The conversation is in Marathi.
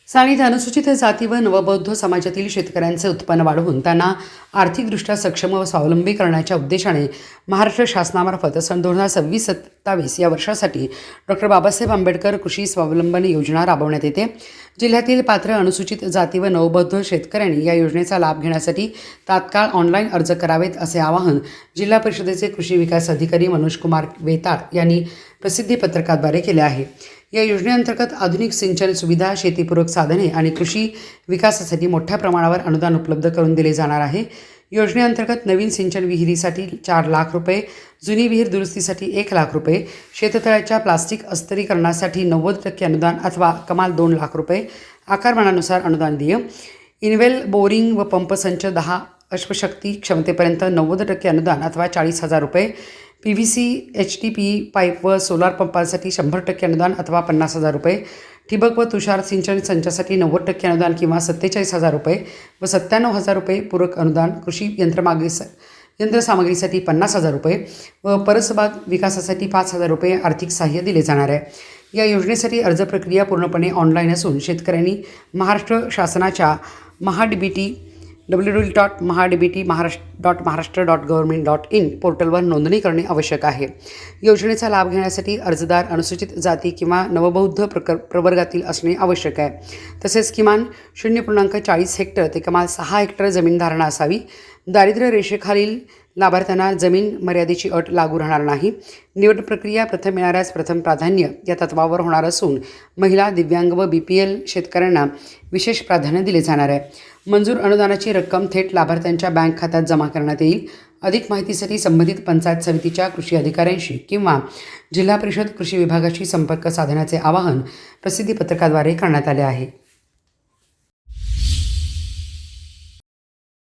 सांगलीत अनुसूचित जाती व नवबौद्ध समाजातील शेतकऱ्यांचे उत्पन्न वाढवून त्यांना आर्थिकदृष्ट्या सक्षम व स्वावलंबी करण्याच्या उद्देशाने महाराष्ट्र शासनामार्फत सन 2026-27 या वर्षासाठी डॉक्टर बाबासाहेब आंबेडकर कृषी स्वावलंबन योजना राबवण्यात येते। जिल्ह्यातील पात्र अनुसूचित जाती व नवबौद्ध शेतकऱ्यांनी या योजनेचा लाभ घेण्यासाठी तात्काळ ऑनलाईन अर्ज करावेत असे आवाहन जिल्हा परिषदेचे कृषी विकास अधिकारी मनोज कुमार वेताळ यांनी प्रसिद्धी पत्रकाद्वारे केले आहे। या योजनेअंतर्गत आधुनिक सिंचन सुविधा, शेतीपूरक साधने आणि कृषी विकासासाठी मोठ्या प्रमाणावर अनुदान उपलब्ध करून दिले जाणार आहे। योजनेअंतर्गत नवीन सिंचन विहिरीसाठी 4 लाख रुपये, जुनी विहीर दुरुस्तीसाठी 1 लाख रुपये, शेततळ्याच्या प्लास्टिक अस्तिरीकरणासाठी 90% अनुदान अथवा कमाल 2 लाख रुपये, आकारमानानुसार अनुदान देय, इनवेल बोरिंग व पंप संच 10 अश्वशक्ती क्षमतेपर्यंत 90% अनुदान अथवा 40,000 रुपये, PVC HDPE पाईप व सोलार पंपांसाठी 100% अनुदान अथवा 50,000 रुपये, ठिबक व तुषार सिंचन संचासाठी 90% अनुदान किंवा 47,000 रुपये व 97,000 रुपये पूरक अनुदान, कृषी यंत्रसामग्रीसाठी 50,000 रुपये व परसबाग विकासासाठी 5,000 रुपये आर्थिक सहाय्य दिले जाणार आहे। या योजनेसाठी अर्ज प्रक्रिया पूर्णपणे ऑनलाईन असून शेतकऱ्यांनी महाराष्ट्र शासनाच्या महाडीबीटी www.mahadbt.maharashtra.gov.in पोर्टलवर नोंदणी करणे आवश्यक आहे। योजनेचा लाभ घेण्यासाठी अर्जदार अनुसूचित जाती किंवा नवबौद्ध प्रवर्गातील असणे आवश्यक आहे। तसेच किमान 0.40 हेक्टर ते कमाल 6 हेक्टर जमीन धारणा असावी। दारिद्र्य रेषेखालील लाभार्थ्यांना जमीन मर्यादेची अट लागू राहणार नाही। निवड प्रक्रिया प्रथम येणाऱ्यास प्रथम प्राधान्य या तत्वावर होणार असून महिला, दिव्यांग व BPL शेतकऱ्यांना विशेष प्राधान्य दिले जाणार आहे। मंजूर अनुदानाची रक्कम थेट लाभार्थ्यांच्या बँक खात्यात जमा करण्यात येईल। अधिक माहितीसाठी संबंधित पंचायत समितीच्या कृषी अधिकाऱ्यांशी किंवा जिल्हा परिषद कृषी विभागाशी संपर्क साधण्याचे आवाहन प्रसिद्धी पत्रकाद्वारे करण्यात आले आहे।